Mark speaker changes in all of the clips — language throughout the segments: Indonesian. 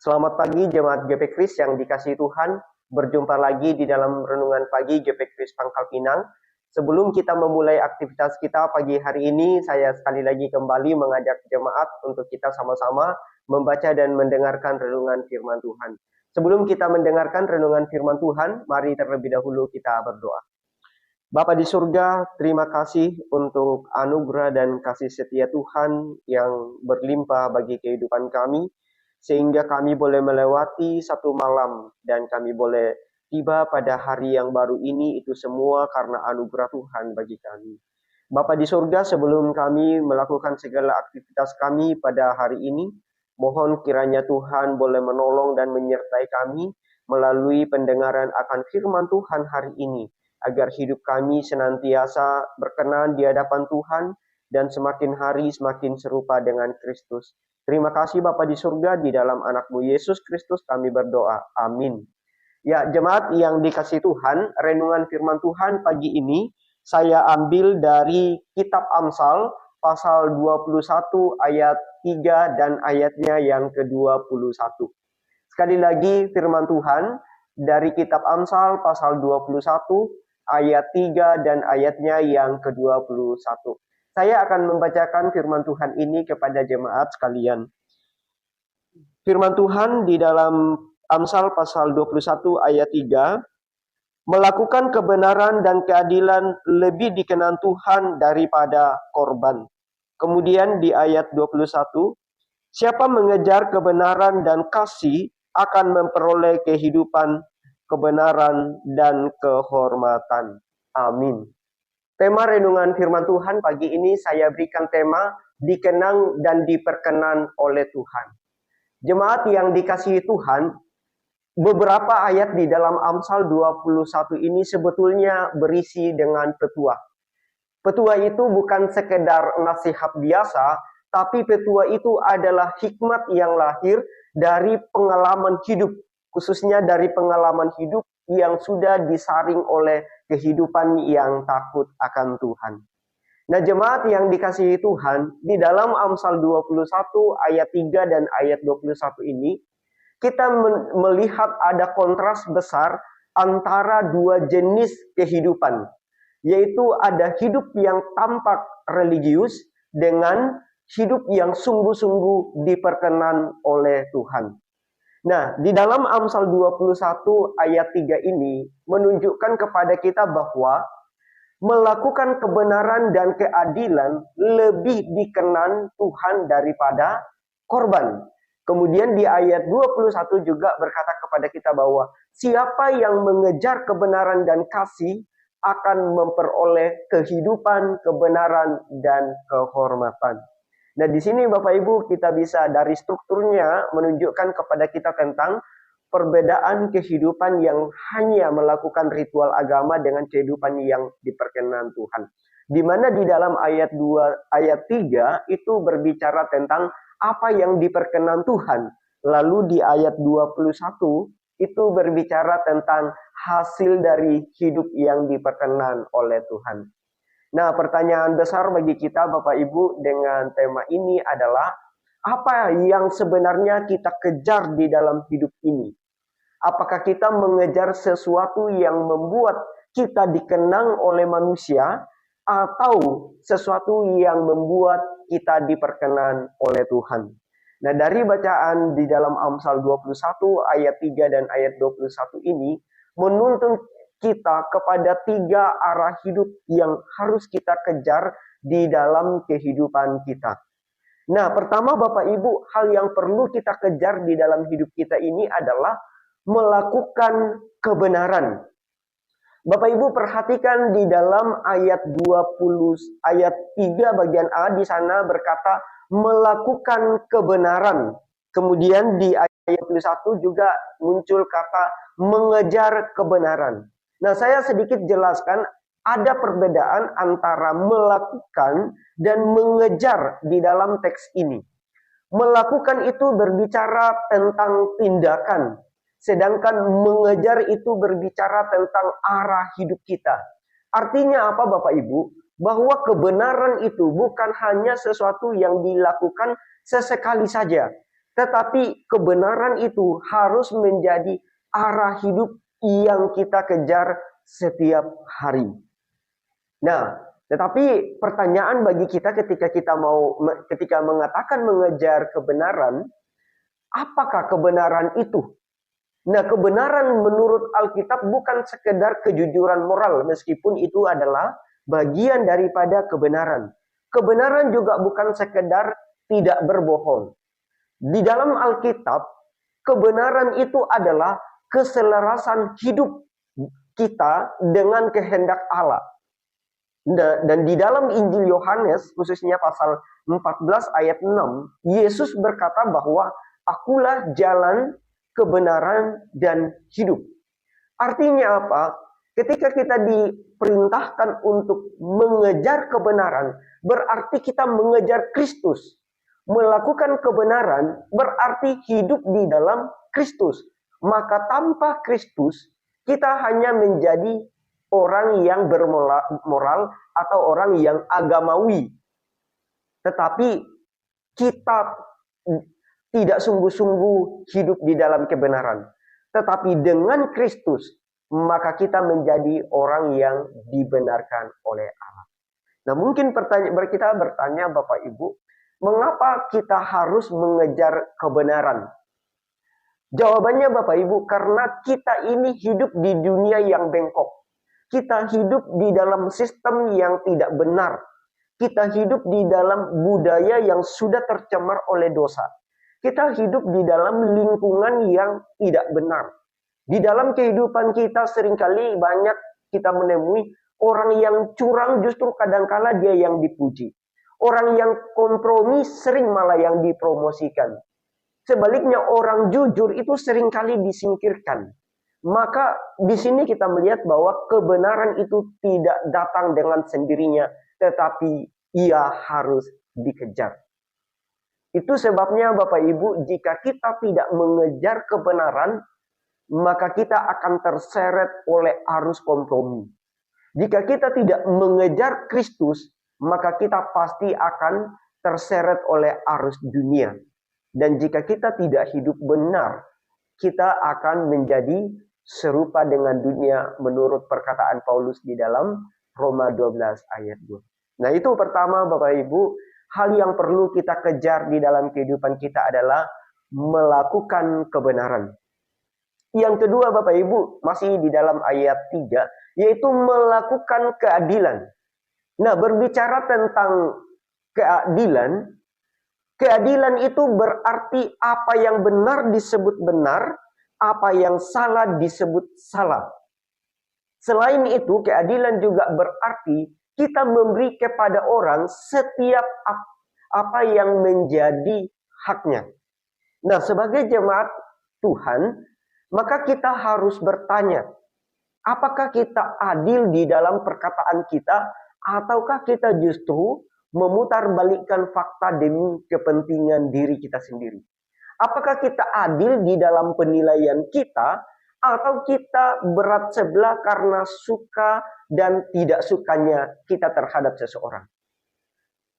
Speaker 1: Selamat pagi Jemaat GP Kris yang dikasihi Tuhan. Berjumpa lagi di dalam renungan pagi GP Kris Pangkal Pinang. Sebelum kita memulai aktivitas kita pagi hari ini, saya sekali lagi kembali mengajak jemaat untuk kita sama-sama membaca dan mendengarkan renungan firman Tuhan. Sebelum kita mendengarkan renungan firman Tuhan, mari terlebih dahulu kita berdoa. Bapa di surga, terima kasih untuk anugerah dan kasih setia Tuhan yang berlimpah bagi kehidupan kami, sehingga kami boleh melewati satu malam dan kami boleh tiba pada hari yang baru ini, itu semua karena anugerah Tuhan bagi kami. Bapa di surga, sebelum kami melakukan segala aktivitas kami pada hari ini, mohon kiranya Tuhan boleh menolong dan menyertai kami melalui pendengaran akan firman Tuhan hari ini, agar hidup kami senantiasa berkenan di hadapan Tuhan dan semakin hari semakin serupa dengan Kristus. Terima kasih Bapa di surga, di dalam anak-Mu Yesus Kristus kami berdoa. Amin. Ya, jemaat yang dikasihi Tuhan, renungan firman Tuhan pagi ini saya ambil dari kitab Amsal pasal 21 ayat 3 dan ayatnya yang ke-21. Sekali lagi firman Tuhan dari kitab Amsal pasal 21 ayat 3 dan ayatnya yang ke-21. Saya akan membacakan firman Tuhan ini kepada jemaat sekalian. Firman Tuhan di dalam Amsal pasal 21 ayat 3, melakukan kebenaran dan keadilan lebih dikenan Tuhan daripada korban. Kemudian di ayat 21, siapa mengejar kebenaran dan kasih akan memperoleh kehidupan, kebenaran, dan kehormatan. Amin. Tema renungan firman Tuhan pagi ini saya berikan tema dikenang dan diperkenan oleh Tuhan. Jemaat yang dikasihi Tuhan, beberapa ayat di dalam Amsal 21 ini sebetulnya berisi dengan petua. Petua itu bukan sekedar nasihat biasa, tapi petua itu adalah hikmat yang lahir dari pengalaman hidup, khususnya dari pengalaman hidup yang sudah disaring oleh kehidupan yang takut akan Tuhan. Nah, jemaat yang dikasihi Tuhan, di dalam Amsal 21 ayat 3 dan ayat 21 ini, kita melihat ada kontras besar antara dua jenis kehidupan, yaitu ada hidup yang tampak religius dengan hidup yang sungguh-sungguh diperkenan oleh Tuhan. Nah, di dalam Amsal 21 ayat 3 ini menunjukkan kepada kita bahwa melakukan kebenaran dan keadilan lebih dikenan Tuhan daripada korban. Kemudian di ayat 21 juga berkata kepada kita bahwa siapa yang mengejar kebenaran dan kasih akan memperoleh kehidupan, kebenaran, dan kehormatan. Nah, di sini Bapak Ibu kita bisa dari strukturnya menunjukkan kepada kita tentang perbedaan kehidupan yang hanya melakukan ritual agama dengan kehidupan yang diperkenan Tuhan. Di mana di dalam ayat 2, ayat 3 itu berbicara tentang apa yang diperkenan Tuhan. Lalu di ayat 21 itu berbicara tentang hasil dari hidup yang diperkenan oleh Tuhan. Nah, pertanyaan besar bagi kita Bapak Ibu dengan tema ini adalah apa yang sebenarnya kita kejar di dalam hidup ini? Apakah kita mengejar sesuatu yang membuat kita dikenang oleh manusia atau sesuatu yang membuat kita diperkenan oleh Tuhan? Nah, dari bacaan di dalam Amsal 21 ayat 3 dan ayat 21 ini menuntun kita kepada tiga arah hidup yang harus kita kejar di dalam kehidupan kita. Nah, pertama Bapak Ibu, hal yang perlu kita kejar di dalam hidup kita ini adalah melakukan kebenaran. Bapak Ibu perhatikan di dalam ayat 20 ayat 3 bagian A di sana berkata melakukan kebenaran. Kemudian di ayat 21 juga muncul kata mengejar kebenaran. Nah, saya sedikit jelaskan ada perbedaan antara melakukan dan mengejar di dalam teks ini. Melakukan itu berbicara tentang tindakan, sedangkan mengejar itu berbicara tentang arah hidup kita. Artinya apa Bapak Ibu? Bahwa kebenaran itu bukan hanya sesuatu yang dilakukan sesekali saja. Tetapi kebenaran itu harus menjadi arah hidup yang kita kejar setiap hari. Nah, tetapi pertanyaan bagi kita ketika mengatakan mengejar kebenaran, apakah kebenaran itu? Nah, kebenaran menurut Alkitab bukan sekedar kejujuran moral, meskipun itu adalah bagian daripada kebenaran. Kebenaran juga bukan sekedar tidak berbohong. Di dalam Alkitab, kebenaran itu adalah keselarasan hidup kita dengan kehendak Allah. Dan di dalam Injil Yohanes, khususnya pasal 14 ayat 6, Yesus berkata bahwa akulah jalan, kebenaran, dan hidup. Artinya apa? Ketika kita diperintahkan untuk mengejar kebenaran, berarti kita mengejar Kristus. Melakukan kebenaran berarti hidup di dalam Kristus. Maka tanpa Kristus, kita hanya menjadi orang yang bermoral atau orang yang agamawi. Tetapi kita tidak sungguh-sungguh hidup di dalam kebenaran. Tetapi dengan Kristus, maka kita menjadi orang yang dibenarkan oleh Allah. Nah, mungkin kita bertanya Bapak Ibu, mengapa kita harus mengejar kebenaran? Jawabannya Bapak Ibu, karena kita ini hidup di dunia yang bengkok. Kita hidup di dalam sistem yang tidak benar. Kita hidup di dalam budaya yang sudah tercemar oleh dosa. Kita hidup di dalam lingkungan yang tidak benar. Di dalam kehidupan kita seringkali banyak kita menemui orang yang curang, justru kadangkala dia yang dipuji. Orang yang kompromi sering malah yang dipromosikan. Sebaliknya orang jujur itu seringkali disingkirkan. Maka di sini kita melihat bahwa kebenaran itu tidak datang dengan sendirinya, tetapi ia harus dikejar. Itu sebabnya Bapak Ibu, jika kita tidak mengejar kebenaran, maka kita akan terseret oleh arus kompromi. Jika kita tidak mengejar Kristus, maka kita pasti akan terseret oleh arus dunia. Dan jika kita tidak hidup benar, kita akan menjadi serupa dengan dunia menurut perkataan Paulus di dalam Roma 12 ayat 2. Nah, itu pertama Bapak Ibu, hal yang perlu kita kejar di dalam kehidupan kita adalah melakukan kebenaran. Yang kedua Bapak Ibu, masih di dalam ayat 3, yaitu melakukan keadilan. Nah, berbicara tentang keadilan, keadilan itu berarti apa yang benar disebut benar, apa yang salah disebut salah. Selain itu, keadilan juga berarti kita memberi kepada orang setiap apa yang menjadi haknya. Nah, sebagai jemaat Tuhan, maka kita harus bertanya, apakah kita adil di dalam perkataan kita, ataukah kita justru memutarbalikkan fakta demi kepentingan diri kita sendiri? Apakah kita adil di dalam penilaian kita, atau kita berat sebelah karena suka dan tidak sukanya kita terhadap seseorang?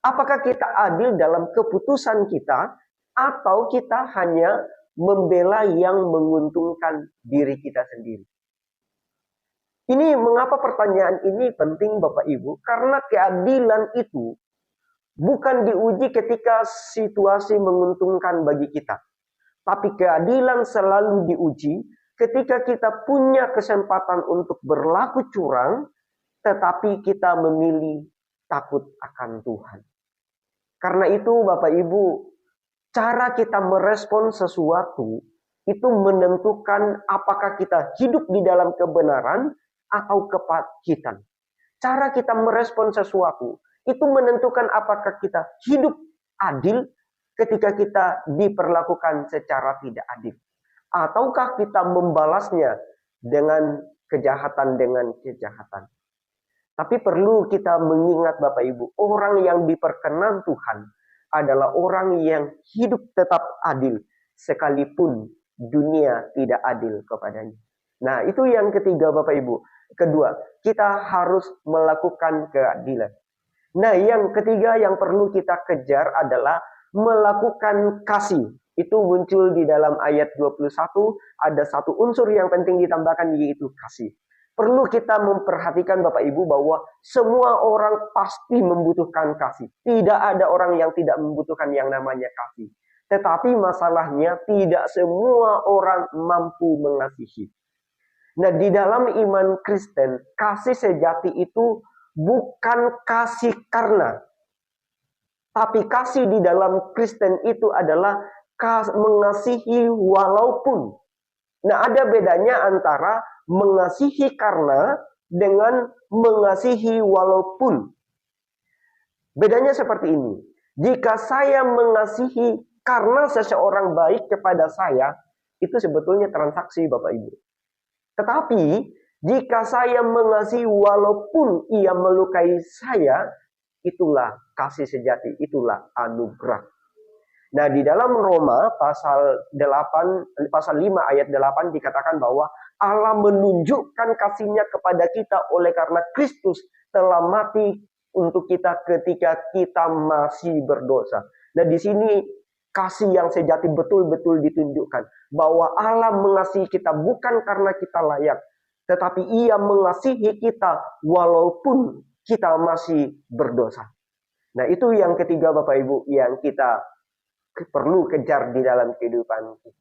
Speaker 1: Apakah kita adil dalam keputusan kita, atau kita hanya membela yang menguntungkan diri kita sendiri? Ini mengapa pertanyaan ini penting Bapak Ibu? Karena keadilan itu bukan diuji ketika situasi menguntungkan bagi kita. Tapi keadilan selalu diuji ketika kita punya kesempatan untuk berlaku curang, tetapi kita memilih takut akan Tuhan. Karena itu Bapak Ibu, cara kita merespon sesuatu itu menentukan apakah kita hidup di dalam kebenaran atau kepahitan. Cara kita merespon sesuatu itu menentukan apakah kita hidup adil ketika kita diperlakukan secara tidak adil, ataukah kita membalasnya dengan kejahatan dengan kejahatan. Tapi perlu kita mengingat Bapak Ibu, orang yang diperkenan Tuhan adalah orang yang hidup tetap adil sekalipun dunia tidak adil kepadanya. Nah, itu yang ketiga Bapak Ibu. Kedua, kita harus melakukan keadilan. Nah, yang ketiga yang perlu kita kejar adalah melakukan kasih. itu muncul di dalam ayat 21, ada satu unsur yang penting ditambahkan, yaitu kasih. Perlu kita memperhatikan Bapak Ibu bahwa semua orang pasti membutuhkan kasih. Tidak ada orang yang tidak membutuhkan yang namanya kasih. Tetapi masalahnya tidak semua orang mampu mengasihi. Nah, di dalam iman Kristen, kasih sejati itu bukan kasih karena, tapi kasih di dalam Kristen itu adalah mengasihi walaupun. Nah, ada bedanya antara mengasihi karena dengan mengasihi walaupun. Bedanya seperti ini. Jika saya mengasihi karena seseorang baik kepada saya, itu sebetulnya transaksi Bapak Ibu. Tetapi, jika saya mengasihi walaupun ia melukai saya, itulah kasih sejati, itulah anugerah. Nah, di dalam Roma pasal 5 ayat 8 dikatakan bahwa Allah menunjukkan kasih-Nya kepada kita oleh karena Kristus telah mati untuk kita ketika kita masih berdosa. Nah, di sini kasih yang sejati betul-betul ditunjukkan bahwa Allah mengasihi kita bukan karena kita layak, tetapi Ia mengasihi kita walaupun kita masih berdosa. Nah, itu yang ketiga Bapak Ibu yang kita perlu kejar di dalam kehidupan kita.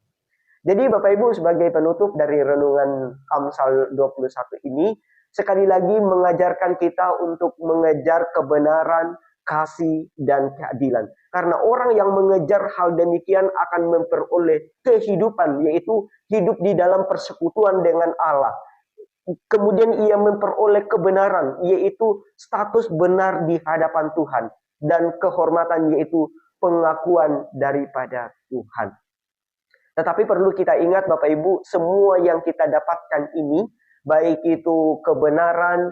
Speaker 1: Jadi Bapak Ibu, sebagai penutup dari renungan Amsal 21 ini, sekali lagi mengajarkan kita untuk mengejar kebenaran, kasih, dan keadilan. Karena orang yang mengejar hal demikian akan memperoleh kehidupan, yaitu hidup di dalam persekutuan dengan Allah. Kemudian ia memperoleh kebenaran, yaitu status benar di hadapan Tuhan. Dan kehormatan, yaitu pengakuan daripada Tuhan. Tetapi perlu kita ingat Bapak Ibu, semua yang kita dapatkan ini, baik itu kebenaran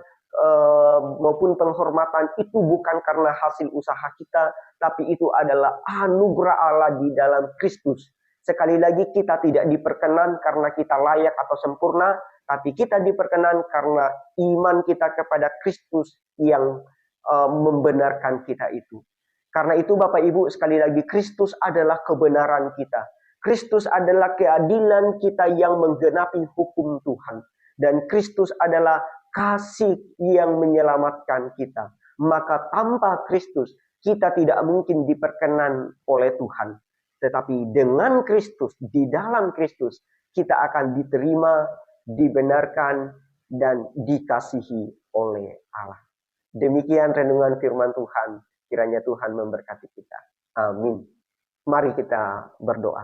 Speaker 1: maupun penghormatan, itu bukan karena hasil usaha kita, tapi itu adalah anugerah Allah di dalam Kristus. Sekali lagi, kita tidak diperkenan karena kita layak atau sempurna, tapi kita diperkenan karena iman kita kepada Kristus yang membenarkan kita itu. Karena itu Bapak Ibu, sekali lagi, Kristus adalah kebenaran kita. Kristus adalah keadilan kita yang menggenapi hukum Tuhan. Dan Kristus adalah kasih yang menyelamatkan kita. Maka tanpa Kristus, kita tidak mungkin diperkenan oleh Tuhan. Tetapi dengan Kristus, di dalam Kristus, kita akan diterima, dibenarkan, dan dikasihi oleh Allah. Demikian renungan firman Tuhan. Kiranya Tuhan memberkati kita. Amin. Mari kita berdoa.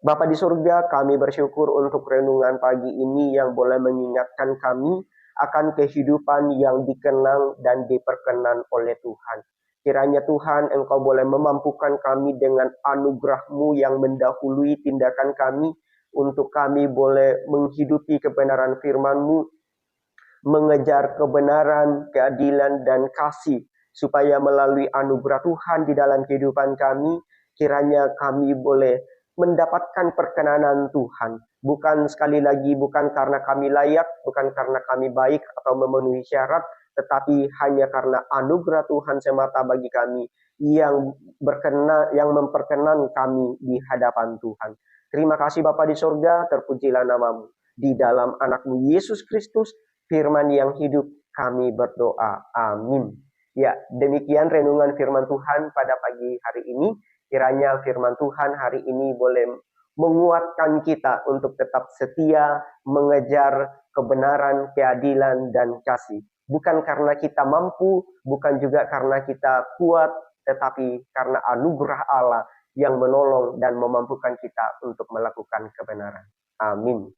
Speaker 1: Bapa di surga, kami bersyukur untuk renungan pagi ini yang boleh mengingatkan kami akan kehidupan yang dikenang dan diperkenan oleh Tuhan. Kiranya Tuhan, Engkau boleh memampukan kami dengan anugerah-Mu yang mendahului tindakan kami, untuk kami boleh menghidupi kebenaran firman-Mu, mengejar kebenaran, keadilan, dan kasih, supaya melalui anugerah Tuhan di dalam kehidupan kami, kiranya kami boleh mendapatkan perkenanan Tuhan. Bukan sekali lagi, bukan karena kami layak, bukan karena kami baik atau memenuhi syarat, tetapi hanya karena anugerah Tuhan semata bagi kami yang memperkenan kami di hadapan Tuhan. Terima kasih Bapa di surga, terpujilah nama-Mu. Di dalam anak-Mu Yesus Kristus, firman yang hidup, kami berdoa. Amin. Ya, demikian renungan firman Tuhan pada pagi hari ini. Kiranya firman Tuhan hari ini boleh menguatkan kita untuk tetap setia mengejar kebenaran, keadilan, dan kasih. Bukan karena kita mampu, bukan juga karena kita kuat, tetapi karena anugerah Allah yang menolong dan memampukan kita untuk melakukan kebenaran. Amin.